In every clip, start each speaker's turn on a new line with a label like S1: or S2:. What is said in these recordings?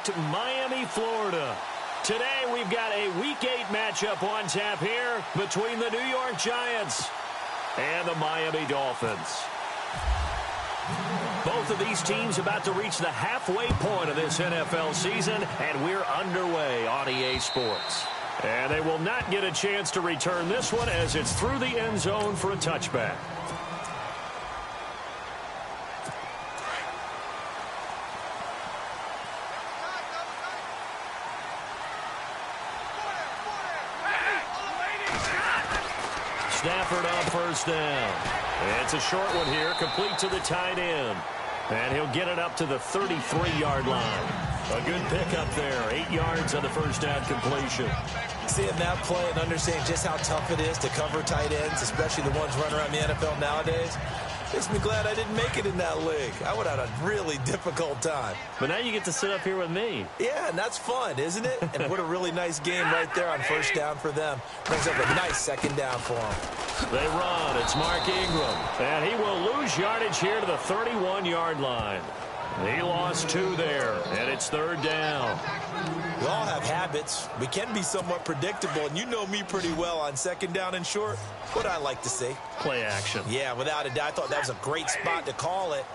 S1: ranked Miami, Florida. Today we've got a Week 8 matchup on tap here between the New York Giants and the Miami Dolphins. Both of these teams about to reach the halfway point of this NFL season, and we're underway on EA Sports. And they will not get a chance to return this one as it's through the end zone for a touchback. Stafford on first down. It's a short one here, complete to the tight end. And he'll get it up to the 33-yard line. A good pickup there, 8 yards on the first down completion.
S2: Seeing that play and understanding just how tough it is to cover tight ends, especially the ones running around the NFL nowadays, makes me glad I didn't make it in that league. I would have had a really difficult time.
S1: But now you get to sit up here with me.
S2: Yeah, and that's fun, isn't it? And what a really nice game right there on first down for them. Brings up a nice second down for them.
S1: They run. It's Mark Ingram. And he will lose yardage here to the 31-yard line. He lost 2 there, and it's third down.
S2: We all have habits. We can be somewhat predictable, and you know me pretty well on second down and short. What I like to see.
S1: Play action.
S2: Yeah, without a doubt. I thought that was a great spot to call it.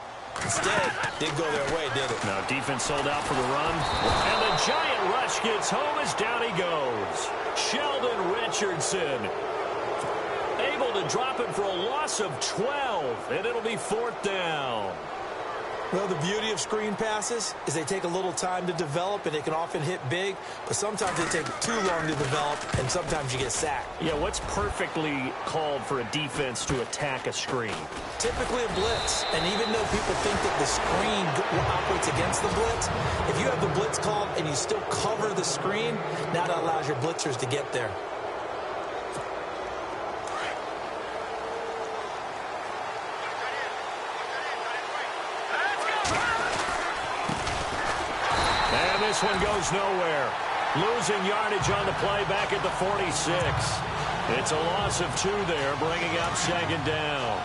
S2: Instead, didn't go their way, did it?
S1: Now defense sold out for the run. And the giant rush gets home as down he goes. Sheldon Richardson able to drop it for a loss of 12, and it'll be fourth down.
S2: Well, the beauty of screen passes is they take a little time to develop, and they can often hit big, but sometimes they take too long to develop, and sometimes you get sacked.
S1: Yeah, what's perfectly called for a defense to attack a screen?
S2: Typically a blitz, and even though people think that the screen operates against the blitz, if you have the blitz called and you still cover the screen, now that allows your blitzers to get there.
S1: This one goes nowhere. Losing yardage on the play back at the 46. It's a loss of 2 there, bringing up second down.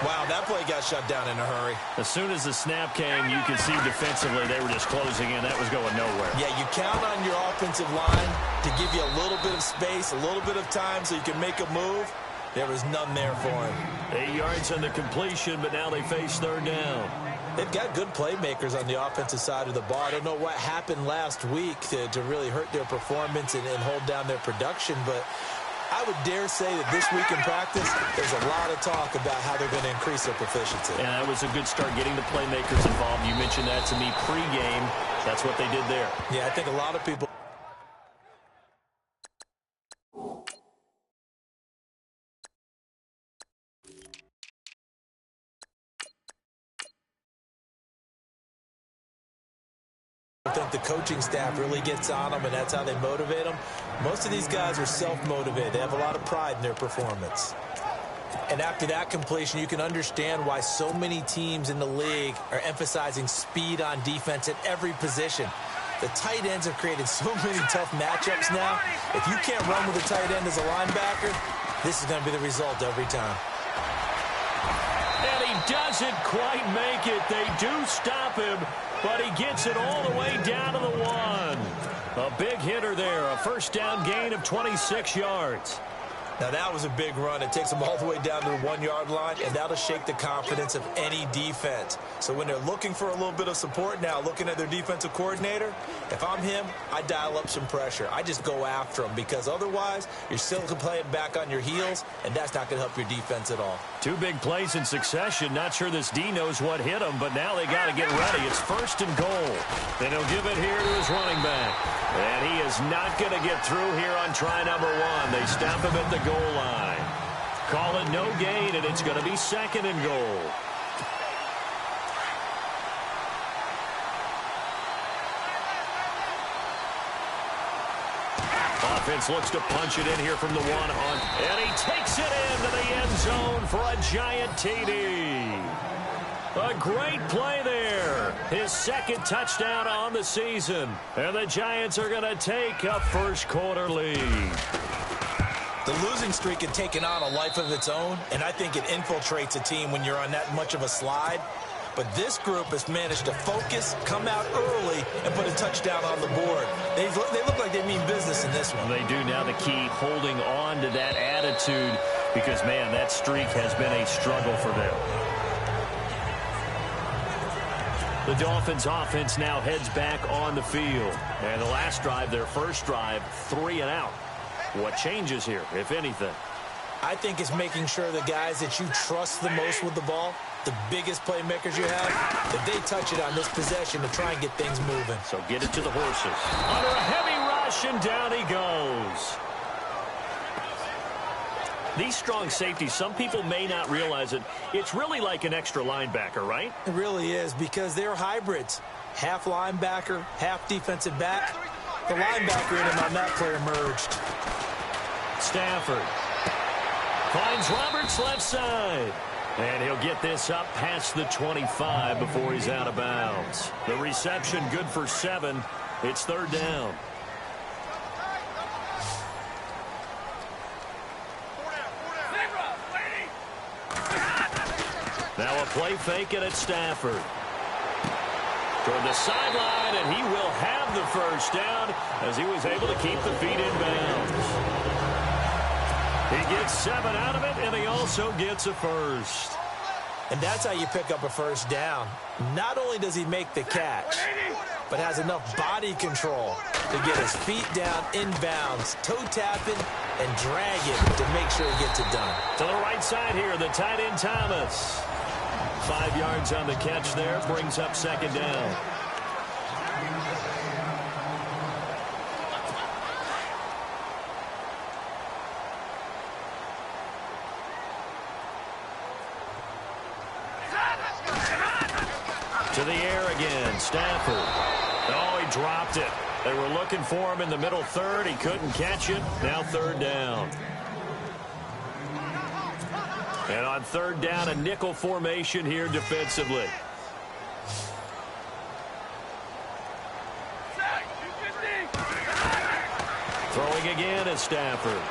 S2: Wow, that play got shut down in a hurry.
S1: As soon as the snap came, you could see defensively they were just closing in. That was going nowhere.
S2: Yeah, you count on your offensive line to give you a little bit of space, a little bit of time so you can make a move. There was none there for him.
S1: 8 yards on the completion, but now they face third down.
S2: They've got good playmakers on the offensive side of the ball. I don't know what happened last week to really hurt their performance and hold down their production, but I would dare say that this week in practice, there's a lot of talk about how they're going to increase their proficiency.
S1: And that was a good start getting the playmakers involved. You mentioned that to me pregame. That's what they did there.
S2: Yeah, I think a lot of people... I think the coaching staff really gets on them, and that's how they motivate them. Most of these guys are self-motivated. They have a lot of pride in their performance. And after that completion, you can understand why so many teams in the league are emphasizing speed on defense at every position. The tight ends have created so many tough matchups now. If you can't run with a tight end as a linebacker, this is going to be the result every time.
S1: And he doesn't quite make it. They do stop him, but he gets it all the way down to the 1. A big hitter there, a first down gain of 26 yards.
S2: Now, that was a big run. It takes them all the way down to the 1-yard line, and that'll shake the confidence of any defense. So when they're looking for a little bit of support now, looking at their defensive coordinator, if I'm him, I dial up some pressure. I just go after him, because otherwise you're still playing back on your heels, and that's not going to help your defense at all.
S1: 2 big plays in succession. Not sure this D knows what hit him, but now they got to get ready. It's first and goal. Then he'll give it here to his running back. And he is not going to get through here on try number 1. They stop him at the goal line. Call it no gain, and it's going to be second and goal. Offense looks to punch it in here from the 1 on, and he takes it into the end zone for a giant TD. A great play there. His second touchdown on the season. And the Giants are going to take a first-quarter lead.
S2: The losing streak had taken on a life of its own, and I think it infiltrates a team when you're on that much of a slide. But this group has managed to focus, come out early, and put a touchdown on the board. They look like they mean business in this one.
S1: They do. Now the key, holding on to that attitude, because, man, that streak has been a struggle for them. The Dolphins offense now heads back on the field. And the last drive, their first drive, 3 and out. What changes here, if anything?
S2: I think it's making sure the guys that you trust the most with the ball, the biggest playmakers you have, that they touch it on this possession to try and get things moving.
S1: So get it to the horses. Under a heavy rush, and down he goes. These strong safeties, some people may not realize it. It's really like an extra linebacker, right?
S2: It really is, because they're hybrids. Half linebacker, half defensive back. The linebacker in him on that play emerged.
S1: Stafford finds Roberts left side. And he'll get this up past the 25 before he's out of bounds. The reception good for 7. It's 3rd down. Now a play fake it at Stafford. Toward the sideline, and he will have the first down as he was able to keep the feet in bounds. He gets 7 out of it, and he also gets a first.
S2: And that's how you pick up a first down. Not only does he make the catch, but has enough body control to get his feet down in bounds, toe tapping, and drag it to make sure he gets it done.
S1: To the right side here, the tight end Thomas. 5 yards on the catch there, brings up 2nd down. To the air again, Stafford. Oh, he dropped it. They were looking for him in the middle third. He couldn't catch it. Now 3rd down. And on 3rd down, a nickel formation here defensively. Throwing again is Stafford.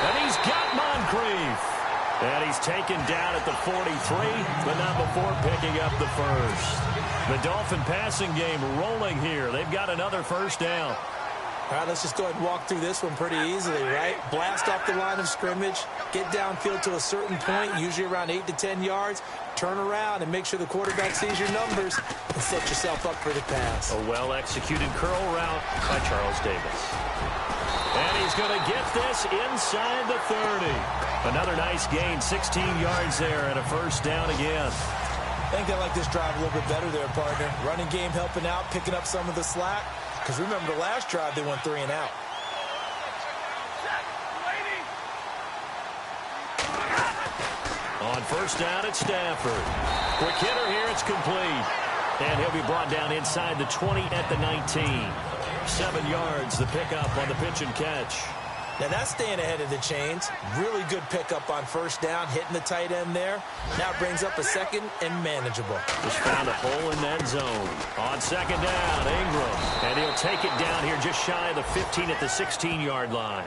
S1: And he's got Moncrief. And he's taken down at the 43, but not before picking up the first. The Dolphin passing game rolling here. They've got another first down.
S2: All right, let's just go ahead and walk through this one pretty easily, right? Blast off the line of scrimmage, get downfield to a certain point, usually around 8 to 10 yards, turn around and make sure the quarterback sees your numbers and set yourself up for the pass.
S1: A well-executed curl route by Charles Davis. And he's going to get this inside the 30. Another nice gain, 16 yards there, and a first down again.
S2: I think they like this drive a little bit better there, partner. Running game helping out, picking up some of the slack. Because remember, the last drive, they went 3 and out.
S1: On first down at Stafford. Quick hitter here, it's complete. And he'll be brought down inside the 20 at the 19. 7 yards, the pickup on the pitch and catch.
S2: Now that's staying ahead of the chains. Really good pickup on first down, hitting the tight end there. Now it brings up a 2nd and manageable.
S1: Just found a hole in that zone. On 2nd down, Ingram. And he'll take it down here just shy of the 15 at the 16-yard line.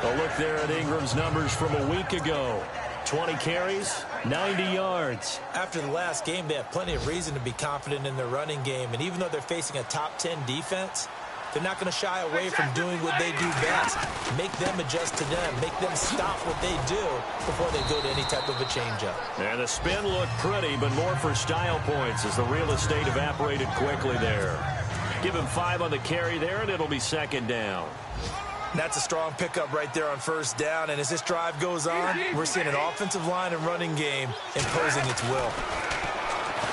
S1: A look there at Ingram's numbers from a week ago. 20 carries, 90 yards.
S2: After the last game, they have plenty of reason to be confident in their running game. And even though they're facing a top 10 defense, they're not going to shy away from doing what they do best. Make them adjust to them. Make them stop what they do before they go to any type of a changeup.
S1: And the spin looked pretty, but more for style points as the real estate evaporated quickly there. Give him 5 on the carry there, and it'll be 2nd down.
S2: That's a strong pickup right there on first down. And as this drive goes on, we're seeing an offensive line and running game imposing its will.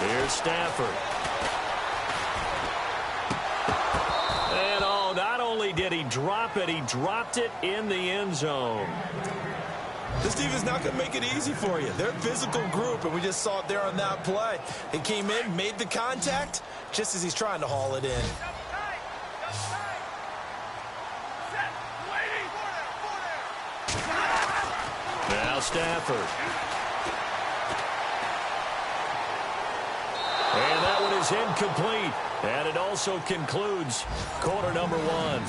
S1: Here's Stafford. And oh, not only did he drop it, he dropped it in the end zone.
S2: This defense is not going to make it easy for you. They're a physical group, and we just saw it there on that play. He came in, made the contact, just as he's trying to haul it in.
S1: Now Stafford. And that one is incomplete. And it also concludes quarter number 1.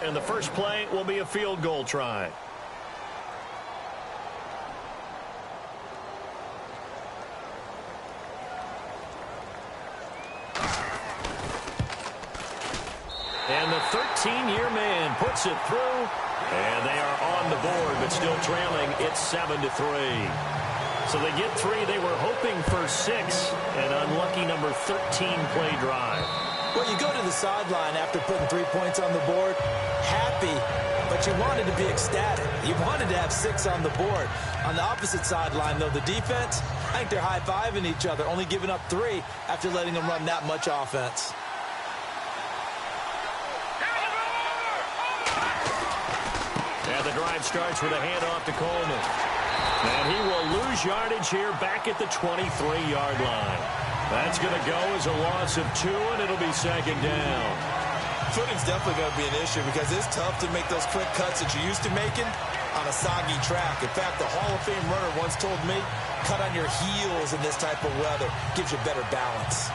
S1: And the first play will be a field goal try. And the 13-year man puts it through. And they are on the board, but still trailing. It's 7-3. So they get 3. They were hoping for 6. An unlucky number 13 play drive.
S2: Well, you go to the sideline after putting 3 points on the board, happy, but you wanted to be ecstatic. You wanted to have 6 on the board. On the opposite sideline, though, the defense, I think they're high-fiving each other, only giving up 3 after letting them run that much offense.
S1: And the drive starts with a handoff to Coleman. And he will lose yardage here back at the 23-yard line. That's going to go as a loss of 2, and it'll be 2nd down.
S2: Footing's definitely going to be an issue because it's tough to make those quick cuts that you're used to making on a soggy track. In fact, the Hall of Fame runner once told me, cut on your heels in this type of weather. Gives you better balance.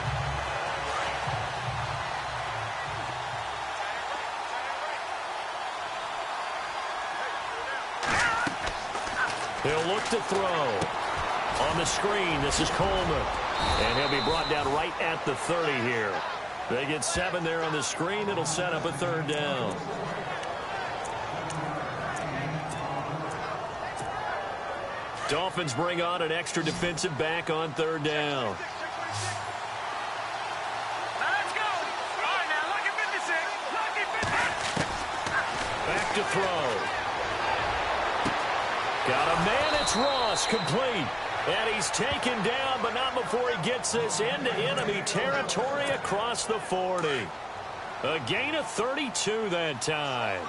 S1: He'll look to throw. On the screen, this is Coleman. And he'll be brought down right at the 30 here. They get 7 there on the screen. It'll set up a 3rd down. Dolphins bring on an extra defensive back on 3rd down.
S3: Let's go. All right, now, lucky 56. Lucky 50.
S1: Back to throw. Got a man. It's Ross, complete. And he's taken down, but not before he gets this into enemy territory across the 40. A gain of 32 that time.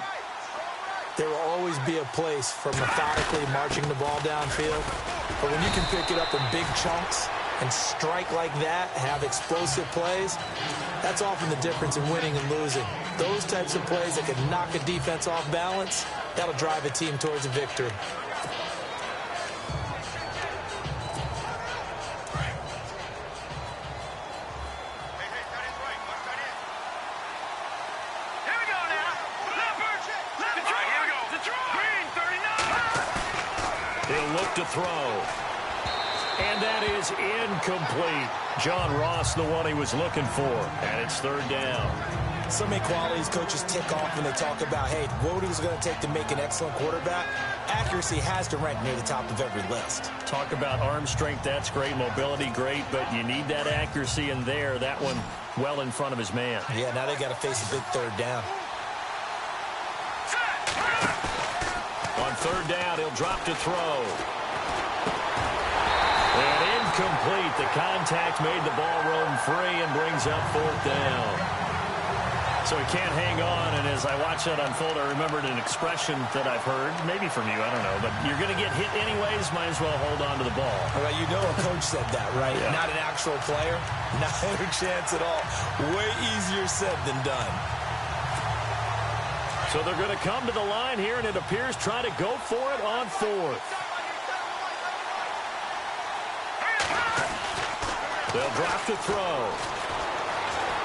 S2: There will always be a place for methodically marching the ball downfield. But when you can pick it up in big chunks and strike like that, have explosive plays, that's often the difference in winning and losing. Those types of plays that can knock a defense off balance, that'll drive a team towards a victory.
S1: To throw. And that is incomplete. John Ross, the one he was looking for. And it's 3rd down.
S2: So many qualities coaches tick off when they talk about, hey, what is it going to take to make an excellent quarterback? Accuracy has to rank near the top of every list.
S1: Talk about arm strength, that's great. Mobility, great. But you need that accuracy in there. That one well in front of his man.
S2: Yeah, now they got to face a big 3rd down.
S1: On 3rd down, he'll drop to throw. And incomplete. The contact made the ball roam free and brings up 4th down. So he can't hang on, and as I watch that unfold, I remembered an expression that I've heard, maybe from you, I don't know, but you're going to get hit anyways, might as well hold on to the ball.
S2: Well, you know a coach said that, right?
S1: Yeah.
S2: Not an actual player. Not a chance at all. Way easier said than done.
S1: So they're going to come to the line here, and it appears try to go for it on 4th. They'll drop to throw.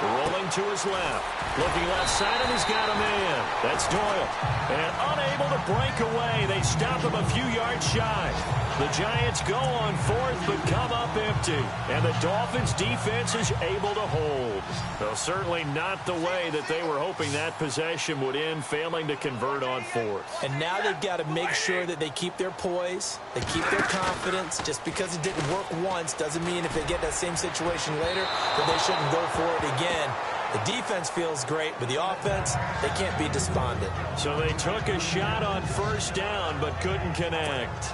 S1: Rolling to his left. Looking left side, and he's got a man. That's Doyle. And unable to break away. They stop him a few yards shy. The Giants go on 4th, but come up empty. And the Dolphins' defense is able to hold. Though certainly not the way that they were hoping that possession would end, failing to convert on 4th.
S2: And now they've got to make sure that they keep their poise, they keep their confidence. Just because it didn't work once doesn't mean if they get that same situation later that they shouldn't go for it again. The defense feels great, but the offense, they can't be despondent.
S1: So they took a shot on 1st down, but couldn't connect.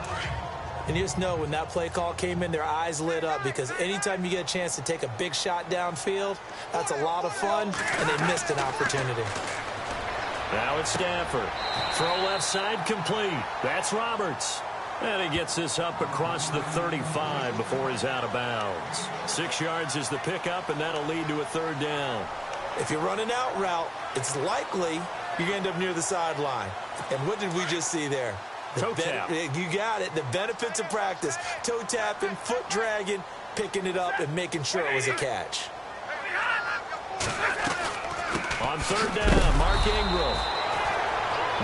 S2: And you just know when that play call came in, their eyes lit up, because anytime you get a chance to take a big shot downfield, that's a lot of fun, and they missed an opportunity.
S1: Now it's Stafford. Throw left side complete. That's Roberts. And he gets this up across the 35 before he's out of bounds. 6 yards is the pickup, and that'll lead to a 3rd down.
S2: If you're running out route, it's likely you're going to end up near the sideline. And what did we just see there?
S1: Toe tap.
S2: You got it. The benefits of practice. Toe tapping, foot dragging, picking it up, and making sure it was a catch.
S1: On 3rd down, Mark Ingram.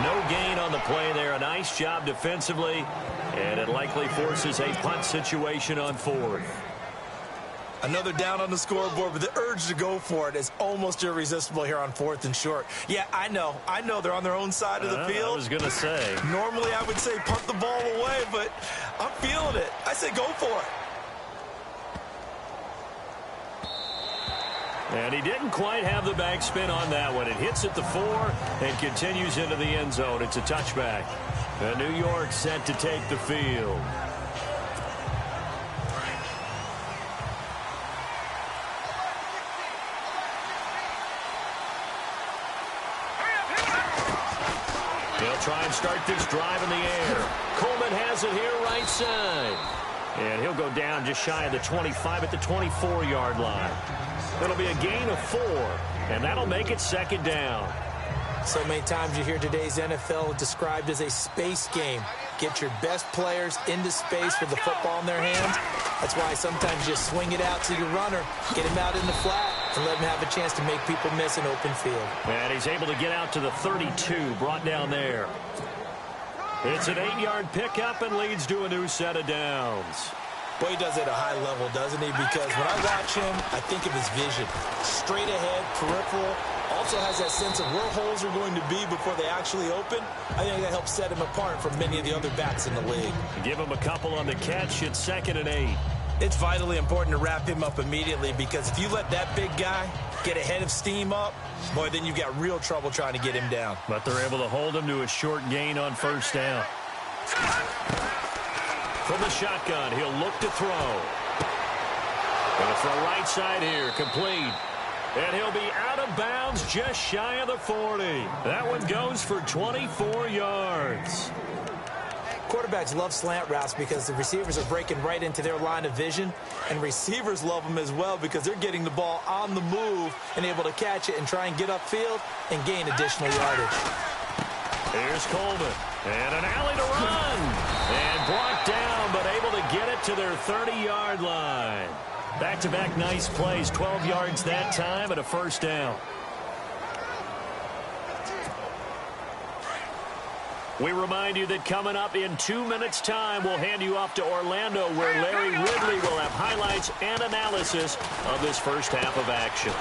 S1: No gain on the play there. A nice job defensively, and it likely forces a punt situation on 4th.
S2: Another down on the scoreboard, but the urge to go for it is almost irresistible here on 4th and short. Yeah, I know they're on their own side of the field.
S1: I was going to say.
S2: Normally I would say punt the ball away, but I'm feeling it. I say go for it.
S1: And he didn't quite have the backspin on that one. It hits at the 4 and continues into the end zone. It's a touchback. And New York set to take the field. They'll try and start this drive in the air. Coleman has it here right side. And he'll go down just shy of the 25 at the 24-yard line. It'll be a gain of 4, and that'll make it 2nd down.
S2: So many times you hear today's NFL described as a space game. Get your best players into space with the football in their hands. That's why sometimes you swing it out to your runner, get him out in the flat, and let him have a chance to make people miss an open field.
S1: And he's able to get out to the 32, brought down there. It's an 8-yard pickup and leads to a new set of downs.
S2: Boy, he does it at a high level, doesn't he? Because when I watch him, I think of his vision. Straight ahead, peripheral. Also has that sense of where holes are going to be before they actually open. I think that helps set him apart from many of the other backs in the league.
S1: Give him a couple on the catch. It's 2nd and 8.
S2: It's vitally important to wrap him up immediately because if you let that big guy get ahead of steam up, boy, then you've got real trouble trying to get him down.
S1: But they're able to hold him to a short gain on 1st down. From the shotgun, he'll look to throw. Going to throw right side here, complete. And he'll be out of bounds just shy of the 40. That one goes for 24 yards.
S2: Quarterbacks love slant routes because the receivers are breaking right into their line of vision, and receivers love them as well because they're getting the ball on the move and able to catch it and try and get upfield and gain additional yardage.
S1: Here's Coleman, and an alley to run, and blocked down, but able to get it to their 30-yard line. Back-to-back nice plays, 12 yards that time, and a 1st down. We remind you that coming up in 2 minutes' time, we'll hand you off to Orlando, where Larry Ridley will have highlights and analysis of this first half of action.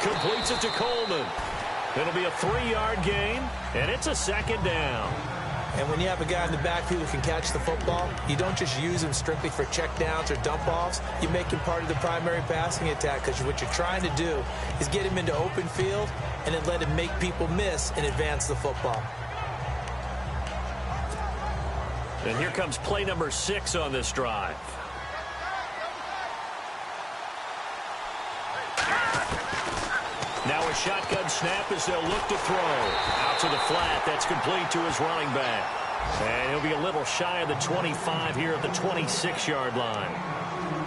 S1: Completes it to Coleman. It'll be a 3-yard gain, and it's a 2nd down.
S2: And when you have a guy in the backfield who can catch the football, you don't just use him strictly for checkdowns or dump-offs. You make him part of the primary passing attack because what you're trying to do is get him into open field and then let him make people miss and advance the football.
S1: And here comes play number 6 on this drive. Now a shotgun snap as they'll look to throw. Out to the flat. That's complete to his running back. And he'll be a little shy of the 25 here at the 26-yard line.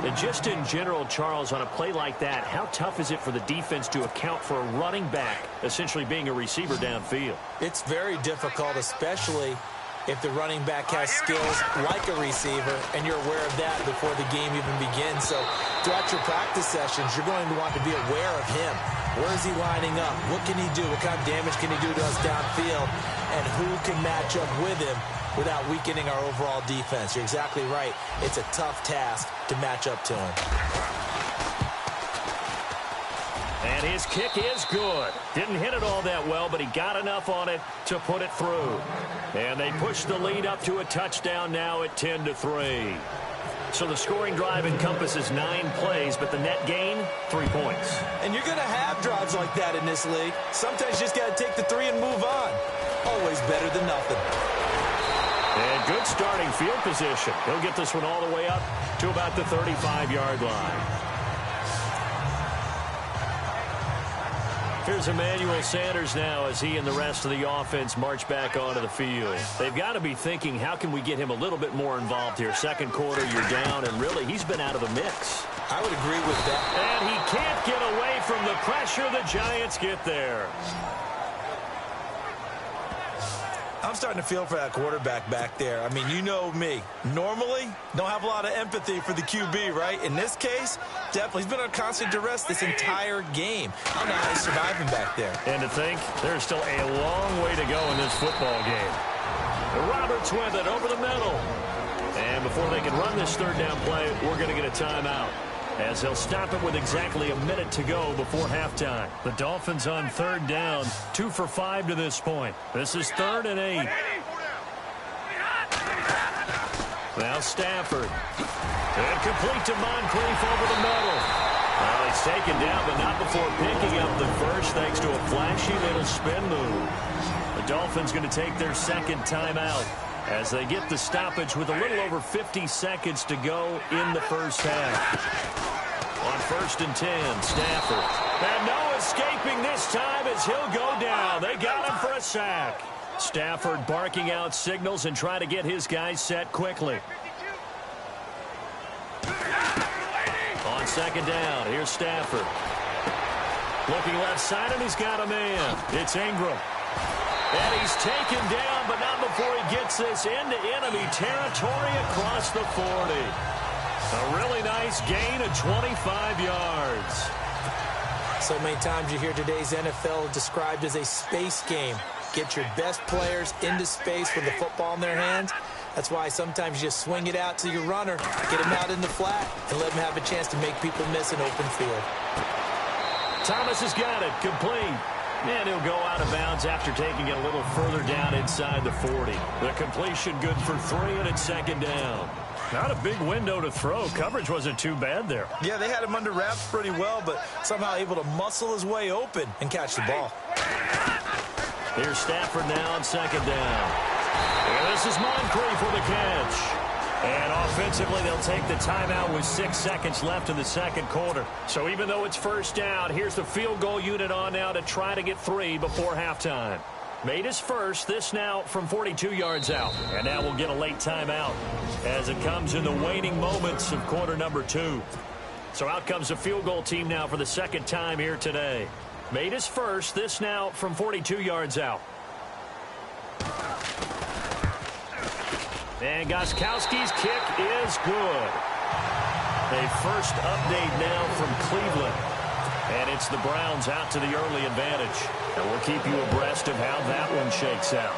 S1: And just in general, Charles, on a play like that, how tough is it for the defense to account for a running back essentially being a receiver downfield?
S2: It's very difficult, especially if the running back has skills like a receiver, and you're aware of that before the game even begins. So throughout your practice sessions, you're going to want to be aware of him. Where is he lining up? What can he do? What kind of damage can he do to us downfield? And who can match up with him without weakening our overall defense? You're exactly right. It's a tough task to match up to him.
S1: And his kick is good. Didn't hit it all that well, but he got enough on it to put it through. And they push the lead up to a touchdown now at 10-3. So the scoring drive encompasses 9 plays, but the net gain, 3 points.
S2: And you're going to have drives like that in this league. Sometimes you just got to take the 3 and move on. Always better than nothing.
S1: And good starting field position. He'll get this one all the way up to about the 35-yard line. Here's Emmanuel Sanders now as he and the rest of the offense march back onto the field. They've got to be thinking, how can we get him a little bit more involved here? Second quarter, you're down, and really, he's been out of the mix.
S2: I would agree with that.
S1: And he can't get away from the pressure. The Giants get there.
S2: I'm starting to feel for that quarterback back there. I mean, you know me. Normally, don't have a lot of empathy for the QB, right? In this case, definitely. He's been on constant duress this entire game. I don't know how he's surviving back there.
S1: And to think, there's still a long way to go in this football game. Roberts with it over the middle. And before they can run this third down play, we're going to get a timeout. as they'll stop it with exactly a minute to go before halftime. The Dolphins on third down, 2 for 5 to this point. This is 3rd and 8. Now Stafford. And complete to Moncrief over the middle. Well, he's taken down, but not before picking up the first thanks to a flashy little spin move. The Dolphins going to take their second timeout as they get the stoppage with a little over 50 seconds to go in the first half. On 1st and 10, Stafford. And no escaping this time as he'll go down. They got him for a sack. Stafford barking out signals and trying to get his guys set quickly. On 2nd down, here's Stafford. Looking left side, and he's got a man. It's Ingram. And he's taken down, but not before he gets this into enemy territory across the 40. A really nice gain of 25 yards.
S2: So many times you hear today's NFL described as a space game. Get your best players into space with the football in their hands. That's why sometimes you just swing it out to your runner, get him out in the flat, and let him have a chance to make people miss an open field.
S1: Thomas has got it, complete. And he'll go out of bounds after taking it a little further down inside the 40. The completion good for 3, and it's 2nd down. Not a big window to throw. Coverage wasn't too bad there.
S2: Yeah, they had him under wraps pretty well, but somehow able to muscle his way open and catch the ball.
S1: Here's Stafford now on 2nd down. And this is Moncrief for the catch. And offensively, they'll take the timeout with 6 seconds left in the second quarter. So even though it's first down, here's the field goal unit on now to try to get 3 before halftime. Made his first, this now from 42 yards out. And now we'll get a late timeout as it comes in the waning moments of quarter number 2. So out comes the field goal team now for the second time here today. Made his first, this now from 42 yards out. And Gostkowski's kick is good. A first update now from Cleveland. And it's the Browns out to the early advantage. And we'll keep you abreast of how that one shakes out.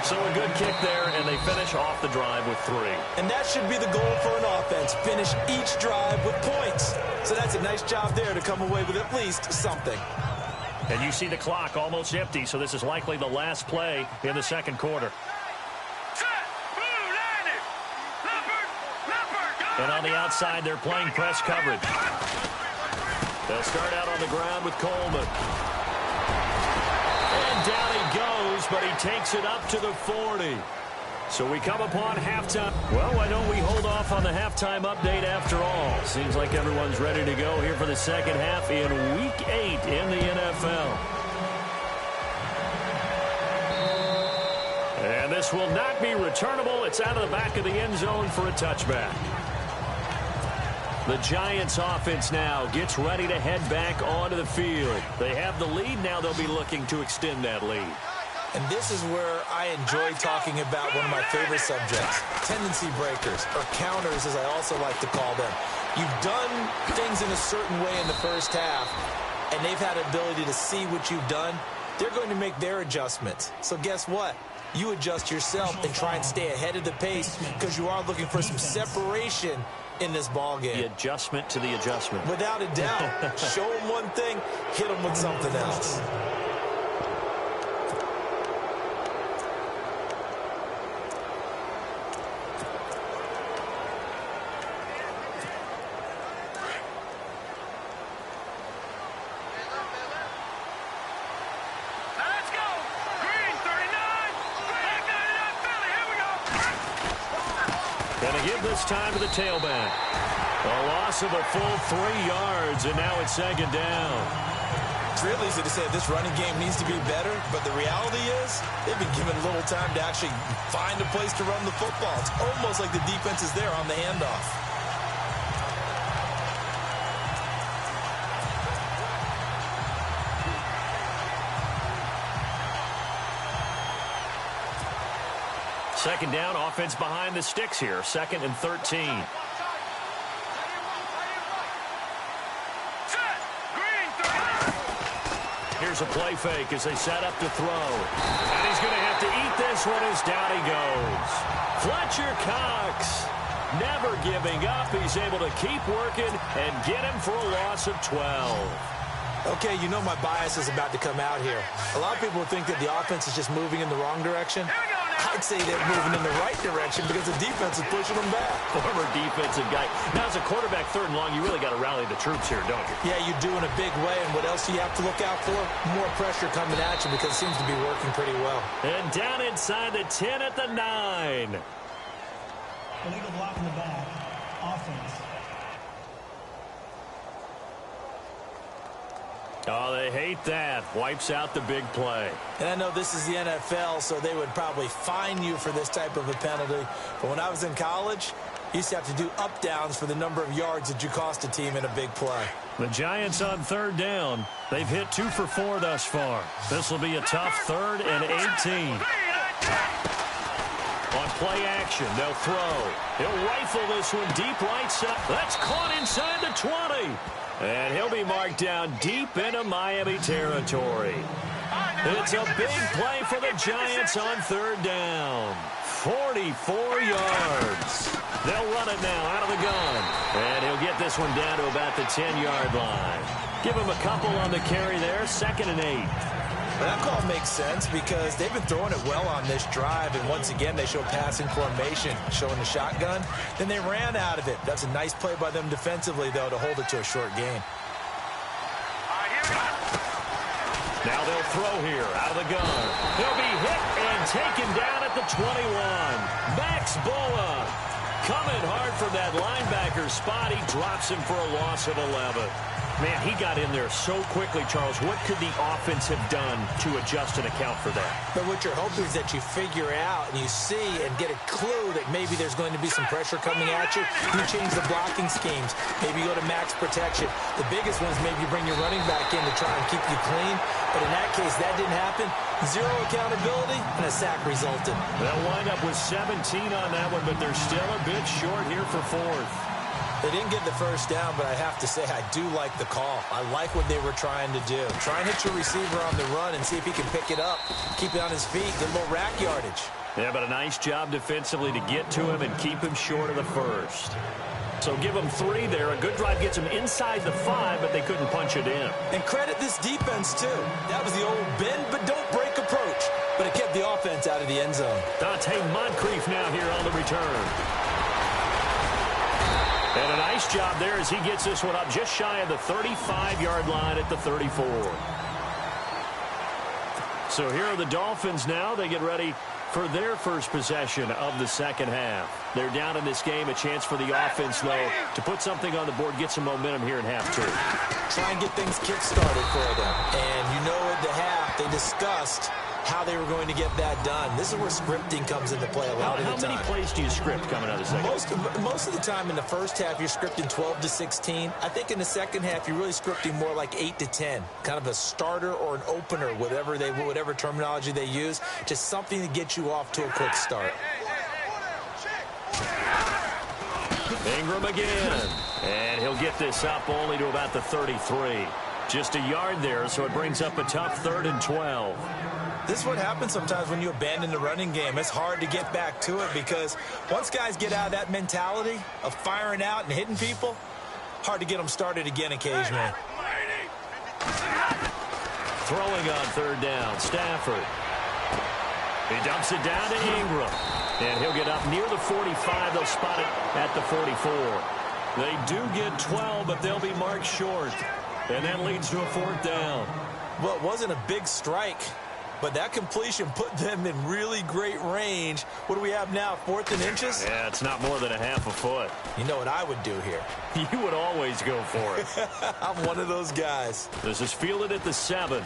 S1: So a good kick there, and they finish off the drive with 3.
S2: And that should be the goal for an offense. Finish each drive with points. So that's a nice job there to come away with at least something.
S1: And you see the clock almost empty, so this is likely the last play in the second quarter. And on the outside, they're playing press coverage. They'll start out on the ground with Coleman. And down he goes, but he takes it up to the 40. So we come upon halftime. Well, why don't we hold off on the halftime update after all? Seems like everyone's ready to go here for the second half in Week 8 in the NFL. And this will not be returnable. It's out of the back of the end zone for a touchback. The Giants offense now gets ready to head back onto the field. They have the lead. Now they'll be looking to extend that lead.
S2: And this is where I enjoy talking about one of my favorite subjects, tendency breakers, or counters as I also like to call them. You've done things in a certain way in the first half, and they've had the ability to see what you've done. They're going to make their adjustments. So guess what? You adjust yourself and try and stay ahead of the pace because you are looking for some separation in this ball game.
S1: The adjustment to the adjustment.
S2: Without a doubt. Show them one thing, hit them with something else.
S1: Time to the tailback. A loss of a full 3 yards, and now it's 2nd down.
S2: It's real easy to say this running game needs to be better, but the reality is they've been given little time to actually find a place to run the football. It's almost like the defense is there on the handoff.
S1: Second down, offense behind the sticks here. 2nd and 13. Here's a play fake as they set up to throw. And he's going to have to eat this one as down he goes. Fletcher Cox. Never giving up. He's able to keep working and get him for a loss of 12.
S2: Okay, you know my bias is about to come out here. A lot of people think that the offense is just moving in the wrong direction. I'd say they're moving in the right direction because the defense is pushing them back.
S1: Former defensive guy. Now, as a quarterback, 3rd and long, you really got to rally the troops here, don't you?
S2: Yeah, you do in a big way. And what else do you have to look out for? More pressure coming at you because it seems to be working pretty well.
S1: And down inside the 10 at the 9.
S4: Illegal block in the back. Offense.
S1: Oh, they hate that. Wipes out the big play.
S2: And I know this is the NFL, so they would probably fine you for this type of a penalty. But when I was in college, you used to have to do up-downs for the number of yards that you cost a team in a big play.
S1: The Giants on 3rd down. They've hit 2 for 4 thus far. This will be a tough 3rd and 18. On play action, they'll throw. He'll rifle this one deep right side. That's caught inside the 20. And he'll be marked down deep into Miami territory. It's a big play for the Giants on 3rd down. 44 yards. They'll run it now out of the gun. And he'll get this one down to about the 10-yard line. Give him a couple on the carry there, 2nd and 8.
S2: That call makes sense because they've been throwing it well on this drive, and once again they show passing formation, showing the shotgun. Then they ran out of it. That's a nice play by them defensively, though, to hold it to a short gain.
S1: Now they'll throw here out of the gun. He'll be hit and taken down at the 21. Max Boa coming hard from that linebacker spot. He drops him for a loss of 11. Man, he got in there so quickly, Charles. What could the offense have done to adjust and account for that?
S2: But what you're hoping is that you figure out and you see and get a clue that maybe there's going to be some pressure coming at you. You change the blocking schemes. Maybe you go to max protection. The biggest one is maybe you bring your running back in to try and keep you clean. But in that case, that didn't happen. 0 accountability, and a sack resulted.
S1: They'll wind up with 17 on that one, but they're still a bit short here for 4th.
S2: They didn't get the first down, but I have to say I do like the call. I like what they were trying to do. Try and hit your receiver on the run and see if he can pick it up, keep it on his feet, get a little rack yardage.
S1: Yeah, but a nice job defensively to get to him and keep him short of the first. So give them 3 there. A good drive gets them inside the 5, but they couldn't punch it in.
S2: And credit this defense, too. That was the old bend but don't break approach, but it kept the offense out of the end zone.
S1: Dante Moncrief now here on the return. And a nice job there as he gets this one up just shy of the 35-yard line at the 34. So here are the Dolphins now. They get ready for their first possession of the 2nd half. They're down in this game. A chance for the offense, though, to put something on the board, get some momentum here in half 2.
S2: Try and get things kick-started for them. And you know at the half they discussed how they were going to get that done. This is where scripting comes into play a lot of the time.
S1: How many plays do you script coming out of the second?
S2: Most of the time in the first half, you're scripting 12 to 16. I think in the second half, you're really scripting more like 8 to 10. Kind of a starter or an opener, whatever terminology they use. Just something to get you off to a quick start.
S1: Ingram again. And he'll get this up only to about the 33. Just a yard there, so it brings up a tough 3rd and 12.
S2: This is what happens sometimes when you abandon the running game. It's hard to get back to it because once guys get out of that mentality of firing out and hitting people, hard to get them started again occasionally.
S1: Throwing on 3rd down, Stafford. He dumps it down to Ingram. And he'll get up near the 45. They'll spot it at the 44. They do get 12, but they'll be marked short. And that leads to a 4th down.
S2: Well, it wasn't a big strike, but that completion put them in really great range. What do we have now, 4th and inches?
S1: Yeah, it's not more than a half a foot.
S2: You know what I would do here?
S1: You would always go for it.
S2: I'm one of those guys.
S1: This is fielded at the 7.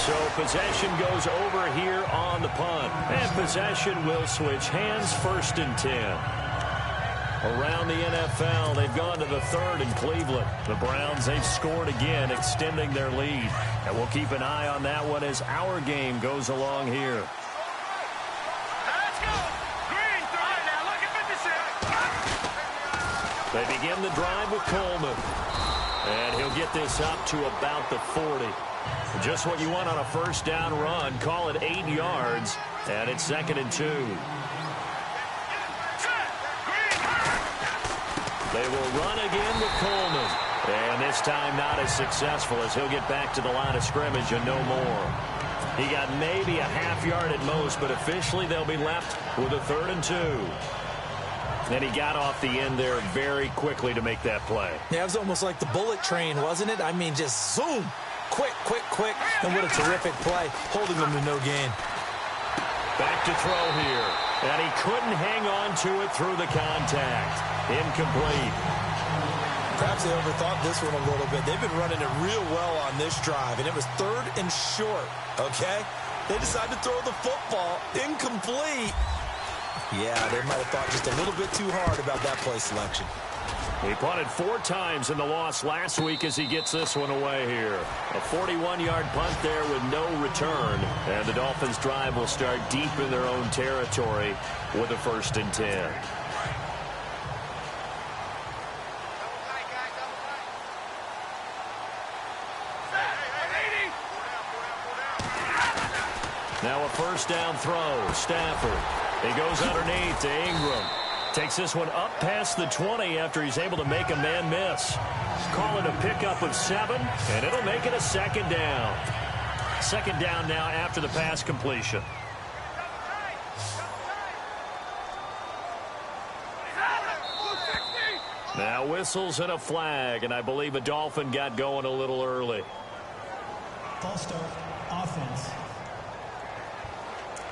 S1: So possession goes over here on the punt. And possession will switch hands, 1st and 10. Around the NFL, they've gone to the 3rd in Cleveland. The Browns, they've scored again, extending their lead. And we'll keep an eye on that one as our game goes along here.
S3: Let's go. Green, throw it now. Look at 56.
S1: They begin the drive with Coleman. And he'll get this up to about the 40. Just what you want on a first down run. Call it 8 yards, and it's 2nd and 2. They will run again with Coleman. And this time not as successful as he'll get back to the line of scrimmage and no more. He got maybe a half yard at most, but officially they'll be left with a 3rd and 2. And he got off the end there very quickly to make that play.
S2: Yeah, it was almost like the bullet train, wasn't it? I mean, just zoom. Quick, quick, quick. And what a terrific play, holding them to no gain.
S1: Back to throw here. And he couldn't hang on to it through the contact. Incomplete.
S2: Perhaps they overthought this one a little bit. They've been running it real well on this drive, and it was 3rd and short, okay? They decided to throw the football. Incomplete. Yeah, they might have thought just a little bit too hard about that play selection.
S1: He punted 4 times in the loss last week as he gets this one away here. A 41-yard punt there with no return. And the Dolphins' drive will start deep in their own territory with a 1st and 10. Now a first down throw. Stafford. He goes underneath to Ingram. Takes this one up past the 20 after he's able to make a man miss. Call it a pickup of 7, and it'll make it a 2nd down. 2nd down now after the pass completion. Now whistles and a flag, and I believe a Dolphin got going a little early.
S4: False start, offense.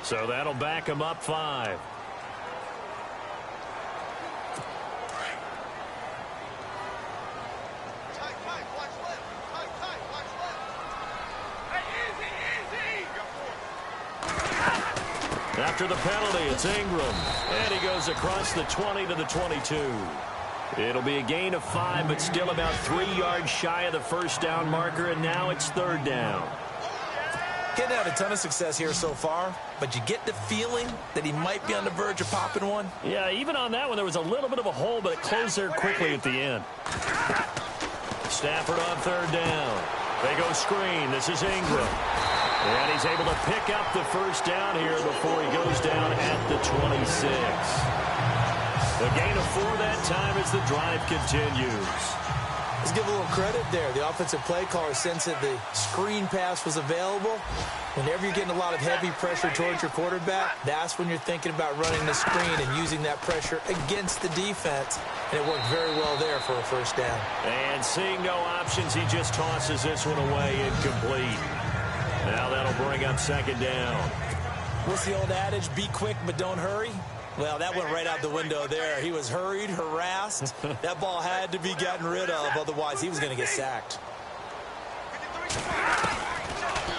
S1: So that'll back him up 5. After the penalty, it's Ingram. And he goes across the 20 to the 22. It'll be a gain of 5, but still about 3 yards shy of the first down marker, and now it's 3rd down.
S2: Getting had a ton of success here so far, but you get the feeling that he might be on the verge of popping one.
S1: Yeah, even on that one, there was a little bit of a hole, but it closed there quickly at the end. Stafford on 3rd down. They go screen. This is Ingram. And he's able to pick up the first down here before he goes down at the 26. The gain of 4 that time as the drive continues.
S2: Let's give a little credit there. The offensive play caller sensed that the screen pass was available. Whenever you're getting a lot of heavy pressure towards your quarterback, that's when you're thinking about running the screen and using that pressure against the defense. And it worked very well there for a first down.
S1: And seeing no options, he just tosses this one away, incomplete. Now that'll bring up 2nd down.
S2: What's the old adage, be quick but don't hurry? Well, that went right out the window there. He was hurried, harassed. That ball had to be gotten rid of, otherwise he was going to get sacked.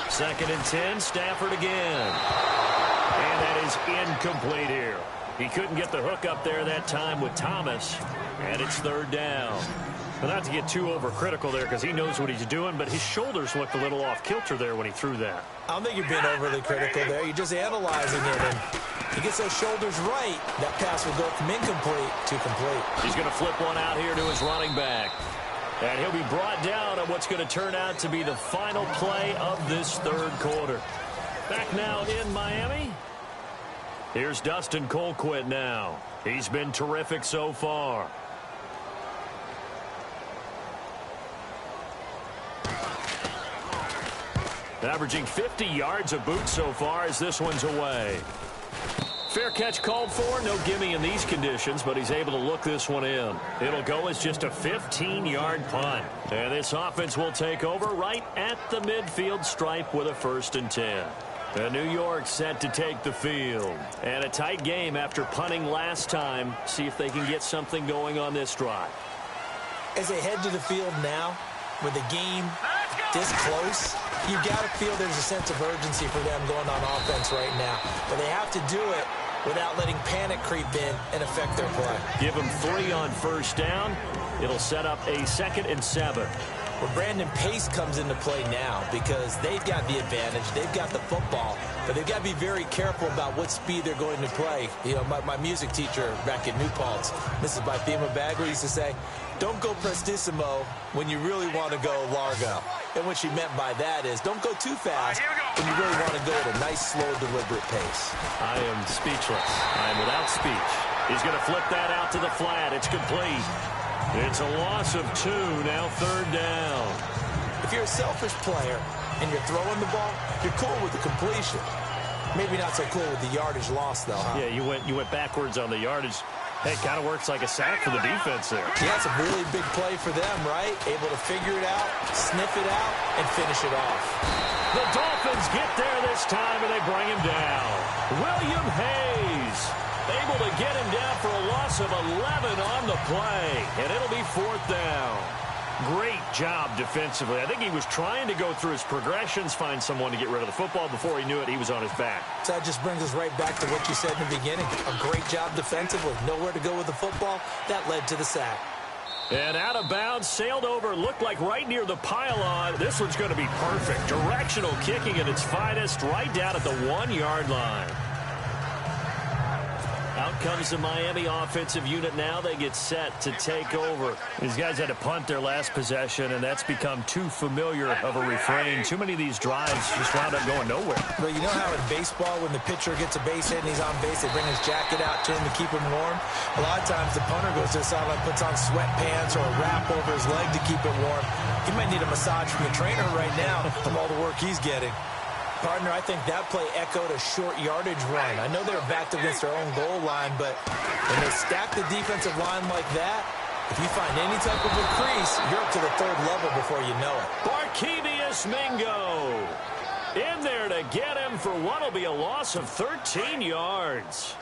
S1: 2nd and 10, Stafford again. And that is incomplete here. He couldn't get the hook up there that time with Thomas, and it's 3rd down. Well, not to get too overcritical there because he knows what he's doing, but his shoulders looked a little off kilter there when he threw that.
S2: I don't think you're being overly critical there. You're just analyzing it, and he gets those shoulders right. That pass will go from incomplete to complete.
S1: He's going to flip one out here to his running back. And he'll be brought down on what's going to turn out to be the final play of this 3rd quarter. Back now in Miami. Here's Dustin Colquitt now. He's been terrific so far. Averaging 50 yards a boot so far as this one's away. Fair catch called for. No gimme in these conditions, but he's able to look this one in. It'll go as just a 15-yard punt. And this offense will take over right at the midfield stripe with a 1st and 10. And New York set to take the field. And a tight game after punting last time. See if they can get something going on this drive.
S2: As they head to the field now, with the game this close, you got to feel there's a sense of urgency for them going on offense right now. But they have to do it without letting panic creep in and affect their play.
S1: Give them 3 on first down. It'll set up a 2nd and 7.
S2: Well, Brandon Pace comes into play now because they've got the advantage. They've got the football, but they've got to be very careful about what speed they're going to play. You know, my music teacher back at New Paltz, Mrs. Bythema Bagley, used to say, Don't go prestissimo when you really want to go largo. And what she meant by that is don't go too fast when you really want to go at a nice, slow, deliberate pace.
S1: I am speechless. I am without speech. He's going to flip that out to the flat. It's complete. It's a loss of 2, now 3rd down.
S2: If you're a selfish player and you're throwing the ball, you're cool with the completion. Maybe not so cool with the yardage loss, though, huh?
S1: Yeah, you went backwards on the yardage. Hey, it kind of works like a sack for the defense there.
S2: Yeah, it's a really big play for them, right? Able to figure it out, sniff it out, and finish it off.
S1: The Dolphins get there this time, and they bring him down. William Hayes able to get him down for a loss of 11 on the play, and it'll be 4th down. Great job defensively. I think he was trying to go through his progressions, find someone to get rid of the football. Before he knew it, he was on his back.
S2: So that just brings us right back to what you said in the beginning. A great job defensively. Nowhere to go with the football. That led to the sack.
S1: And out of bounds, sailed over, looked like right near the pylon. This one's going to be perfect. Directional kicking at its finest, right down at the 1-yard line. Out comes the Miami offensive unit now. They get set to take over. These guys had to punt their last possession, and that's become too familiar of a refrain. Too many of these drives just wound up going nowhere.
S2: Well, you know how in baseball, when the pitcher gets a base hit and he's on base, they bring his jacket out to him to keep him warm? A lot of times the punter goes to the sideline, puts on sweatpants or a wrap over his leg to keep it warm. He might need a massage from the trainer right now from all the work he's getting. Partner, I think that play echoed a short yardage run. I know they were backed against their own goal line, but when they stack the defensive line like that, if you find any type of a crease, you're up to the 3rd level before you know it.
S1: Barkevius Mingo in there to get him for what will be a loss of 13 yards.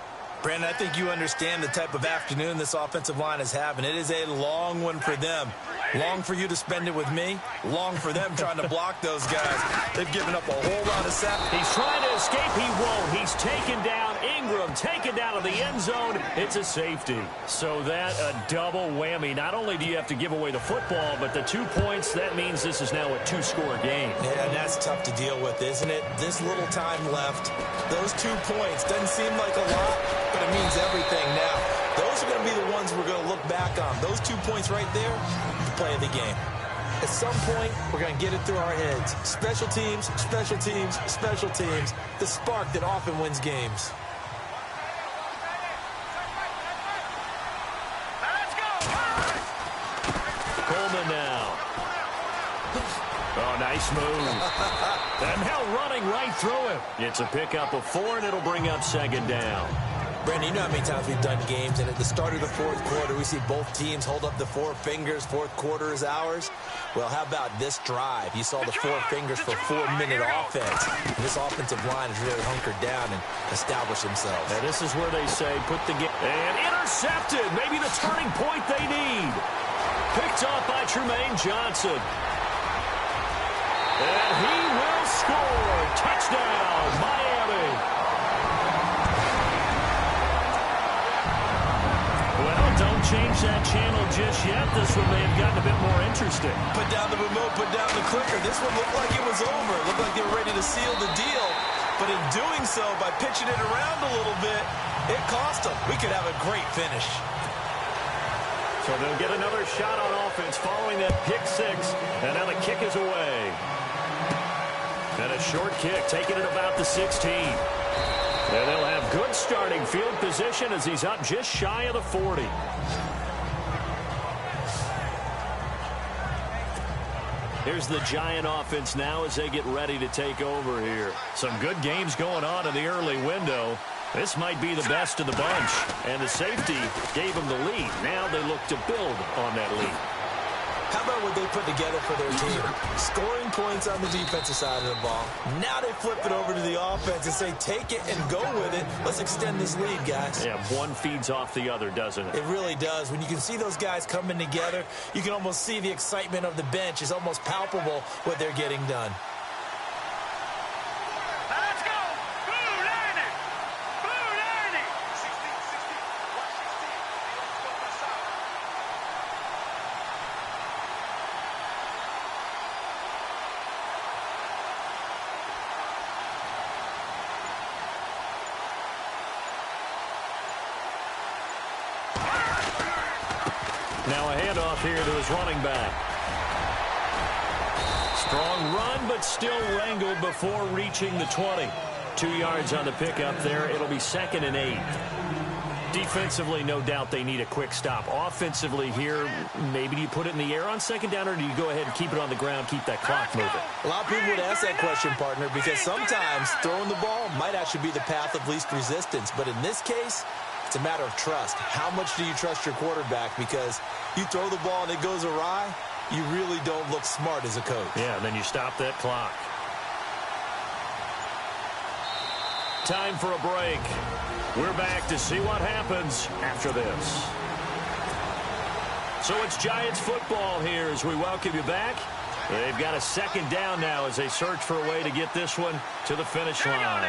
S2: Brandon, I think you understand the type of afternoon this offensive line is having. It is a long one for them. Long for you to spend it with me. Long for them trying to block those guys. They've given up a whole lot of sacks.
S1: He's trying to escape. He won't. He's taken down. Ingram taken down to the end zone. It's a safety. So that a double whammy. Not only do you have to give away the football, but the 2 points, that means this is now a 2-score game.
S2: Yeah, and that's tough to deal with, isn't it? This little time left. Those 2 points doesn't seem like a lot, but it means everything now. Those are going to be the ones we're going to look back on. Those 2 points right there, the play of the game. At some point, we're going to get it through our heads. Special teams, special teams, special teams. The spark that often wins games.
S1: Coleman now. Oh, nice move. And now running right through him. It's a pickup of 4, and it'll bring up 2nd down.
S2: Brandon, you know how many times we've done games, and at the start of the 4th quarter, we see both teams hold up the 4 fingers, 4th quarter is ours. Well, how about this drive? You saw the 4 fingers for 4-minute offense. And this offensive line has really hunkered down and established themselves.
S1: And this is where they say put the game. And intercepted. Maybe the turning point they need. Picked off by Tremaine Johnson. And he will score. Touchdown, Miami. Well, don't change that channel just yet. This one may have gotten a bit more interesting.
S2: Put down the remote, put down the clicker. This one looked like it was over. It looked like they were ready to seal the deal. But in doing so, by pitching it around a little bit, it cost them. We could have a great finish.
S1: So they'll get another shot on offense following that pick 6. And now the kick is away. And a short kick, taking it about the 16. And they'll have good starting field position as he's up just shy of the 40. Here's the Giant offense now as they get ready to take over here. Some good games going on in the early window. This might be the best of the bunch. And the safety gave them the lead. Now they look to build on that lead.
S2: How about what they put together for their team? Scoring points on the defensive side of the ball. Now they flip it over to the offense and say, take it and go with it. Let's extend this lead, guys.
S1: Yeah, one feeds off the other, doesn't it?
S2: It really does. When you can see those guys coming together, you can almost see the excitement of the bench. It's almost palpable what they're getting done.
S3: Let's go! Blue 90! Blue 90!
S1: Now a handoff here to his running back. Strong run, but still wrangled before reaching the 20. 2 yards on the pickup there. It'll be 2nd and 8. Defensively, no doubt they need a quick stop. Offensively here, maybe do you put it in the air on 2nd down, or do you go ahead and keep it on the ground, keep that clock moving?
S2: A lot of people would ask that question, partner, because sometimes throwing the ball might actually be the path of least resistance. But in this case, it's a matter of trust. How much do you trust your quarterback? Because you throw the ball and it goes awry, you really don't look smart as a coach.
S1: Yeah, and then you stop that clock. Time for a break. We're back to see what happens after this. So it's Giants football here as we welcome you back. They've got a 2nd down now as they search for a way to get this one to the finish line.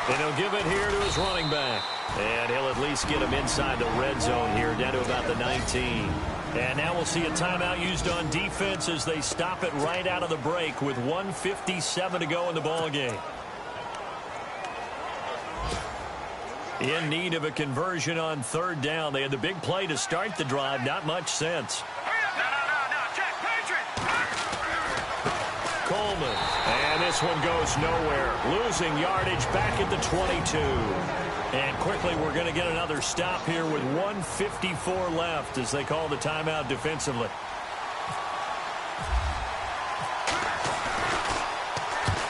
S1: And he'll give it here to his running back. And he'll at least get him inside the red zone here, down to about the 19. And now we'll see a timeout used on defense as they stop it right out of the break with 1:57 to go in the ballgame. In need of a conversion on 3rd down. They had the big play to start the drive. Not much sense.
S3: No. Check, Patriot.
S1: Coleman. And this one goes nowhere. Losing yardage back at the 22. And quickly we're going to get another stop here with 1:54 left as they call the timeout defensively.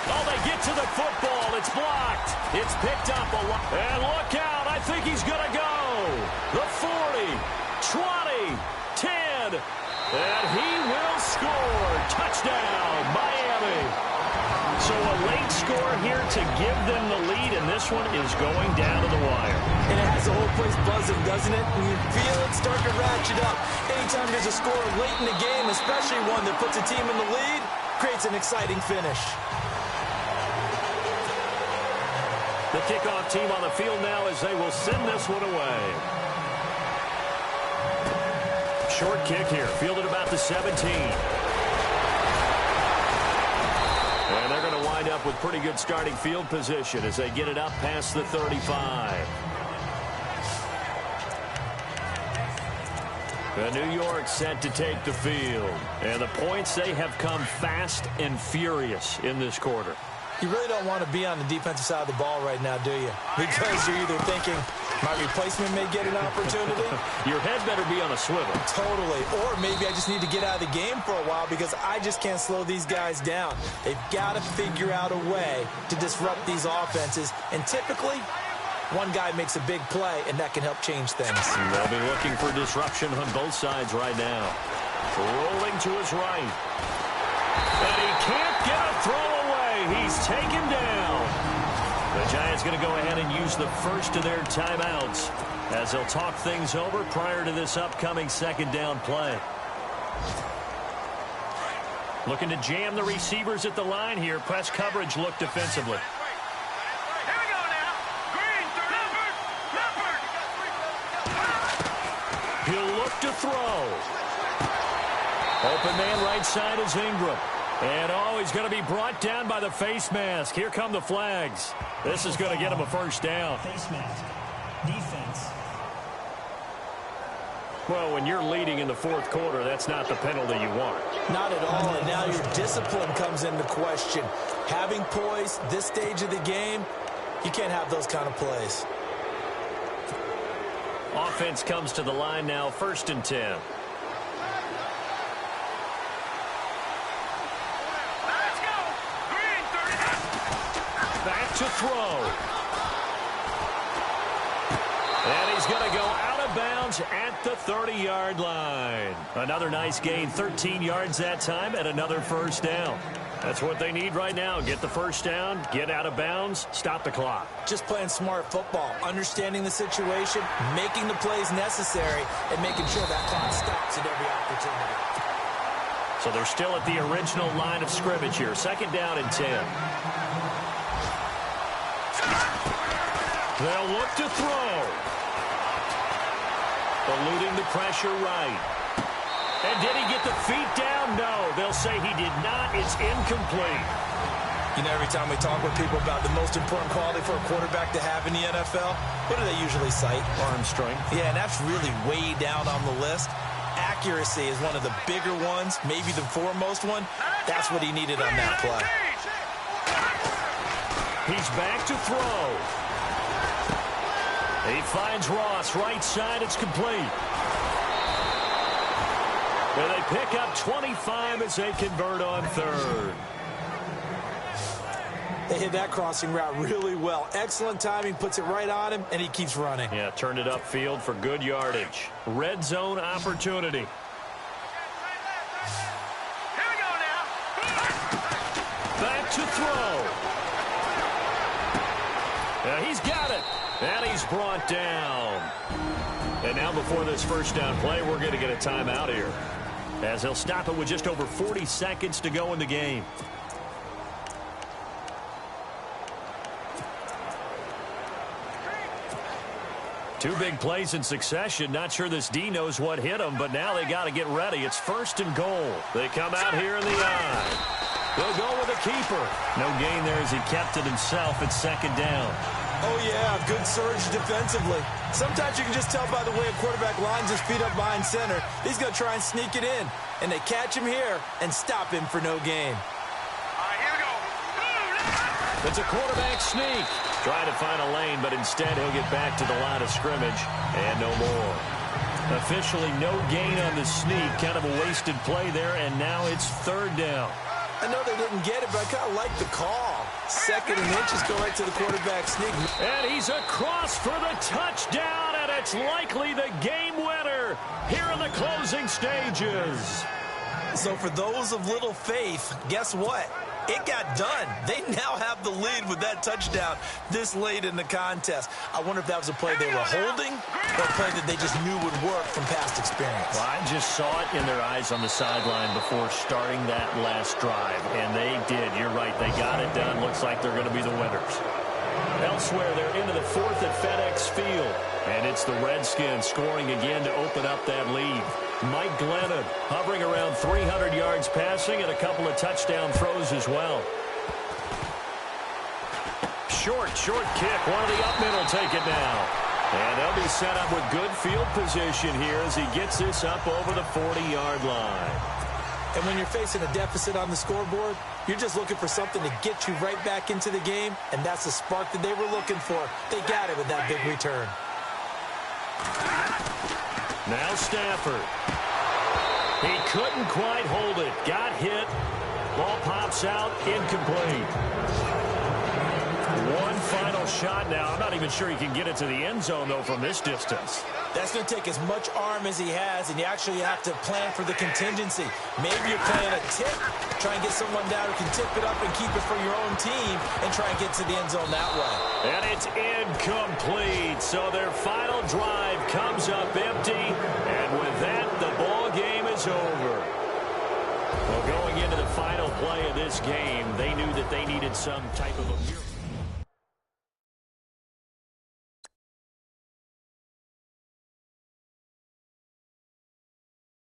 S1: Oh, they get to the football. It's blocked. It's picked up a lot. And look out. I think he's going to go. The 40, 20, 10. And he will score. Touchdown, Miami. So a late score here to give them the lead, and this one is going down to the wire.
S2: And it has the whole place buzzing, doesn't it? And you feel it start to ratchet up. Anytime there's a score late in the game, especially one that puts a team in the lead, creates an exciting finish.
S1: The kickoff team on the field now as they will send this one away. Short kick here, fielded about the 17. And they're going to wind up with pretty good starting field position as they get it up past the 35. The New York set to take the field. And the points, they have come fast and furious in this quarter.
S2: You really don't want to be on the defensive side of the ball right now, do you? Because you're either thinking, my replacement may get an opportunity.
S1: Your head better be on a swivel.
S2: Totally. Or maybe I just need to get out of the game for a while because I just can't slow these guys down. They've got to figure out a way to disrupt these offenses. And typically, one guy makes a big play, and that can help change things.
S1: They'll be looking for disruption on both sides right now. Rolling to his right. And he can't get a throw away. He's taken down. The Giants going to go ahead and use the first of their timeouts as they'll talk things over prior to this upcoming 2nd down play. Looking to jam the receivers at the line here. Press coverage look defensively.
S3: Here we go now. Green, Leopard.
S1: He'll look to throw. Open man right side is Ingram. And, oh, he's going to be brought down by the face mask. Here come the flags. This is going to get him a first down.
S4: Face mask. Defense.
S1: Well, when you're leading in the 4th quarter, that's not the penalty you want.
S2: Not at all, and now your discipline comes into question. Having poise this stage of the game, you can't have those kind of plays.
S1: Offense comes to the line now, 1st and 10.
S3: Let's go. Green, 30.
S1: Back to throw. And he's going to go out of bounds at the 30-yard line. Another nice gain, 13 yards that time, and another first down. That's what they need right now. Get the first down, get out of bounds, stop the clock.
S2: Just playing smart football, understanding the situation, making the plays necessary, and making sure that clock stops at every opportunity.
S1: So they're still at the original line of scrimmage here. 2nd down and 10. They'll look to throw. Eluding the pressure right. And did he get the feet down? No. They'll say he did not. It's incomplete.
S2: You know, every time we talk with people about the most important quality for a quarterback to have in the NFL, what do they usually cite?
S1: Arm strength.
S2: Yeah, and that's really way down on the list. Accuracy is one of the bigger ones, maybe the foremost one. That's what he needed on that play.
S1: He's back to throw. He finds Ross, right side, it's complete. And they pick up 25 as they convert on third.
S2: They hit that crossing route really well. Excellent timing, puts it right on him, and he keeps running.
S1: Yeah, turned it upfield for good yardage. Red zone opportunity.
S3: Here we go now.
S1: Back to throw. He's got it. And he's brought down. And now before this first down play, we're going to get a timeout here, as he'll stop it with just over 40 seconds to go in the game. Two big plays in succession. Not sure this D knows what hit him, but now they got to get ready. It's 1st and goal. They come out here in the eye. They'll go with a keeper. No gain there as he kept it himself at 2nd down.
S2: Oh, yeah, good surge defensively. Sometimes you can just tell by the way a quarterback lines his feet up behind center. He's going to try and sneak it in. And they catch him here and stop him for no gain.
S3: All right, here we go.
S1: It's a quarterback sneak. Trying to find a lane, but instead he'll get back to the line of scrimmage. And no more. Officially no gain on the sneak. Kind of a wasted play there, and now it's 3rd down.
S2: I know they didn't get it, but I kind of like the call. 2nd and inches, go right to the quarterback sneak.
S1: And he's across for the touchdown, and it's likely the game winner here in the closing stages.
S2: So for those of little faith, guess what? It got done. They now have the lead with that touchdown this late in the contest. I wonder if that was a play they were holding or a play that they just knew would work from past experience.
S1: Well, I just saw it in their eyes on the sideline before starting that last drive, and they did. You're right. They got it done. Looks like they're going to be the winners. Elsewhere, they're into the 4th at FedEx Field, and it's the Redskins scoring again to open up that lead. Mike Glennon hovering around 300 yards passing and a couple of touchdown throws as well. Short kick. One of the up men will take it now. And they'll be set up with good field position here as he gets this up over the 40-yard line.
S2: And when you're facing a deficit on the scoreboard, you're just looking for something to get you right back into the game, and that's the spark that they were looking for. They got it with that big return.
S1: Now Stafford. He couldn't quite hold it. Got hit. Ball pops out. Incomplete. One final shot now. I'm not even sure he can get it to the end zone, though, from this distance.
S2: That's going to take as much arm as he has, and you actually have to plan for the contingency. Maybe you're playing a tip, try and get someone down who can tip it up and keep it for your own team and try and get to the end zone that way.
S1: And it's incomplete. So their final drive comes up empty, and with that, the ball game is over. Well, going into the final play of this game, they knew that they needed some type of a miracle.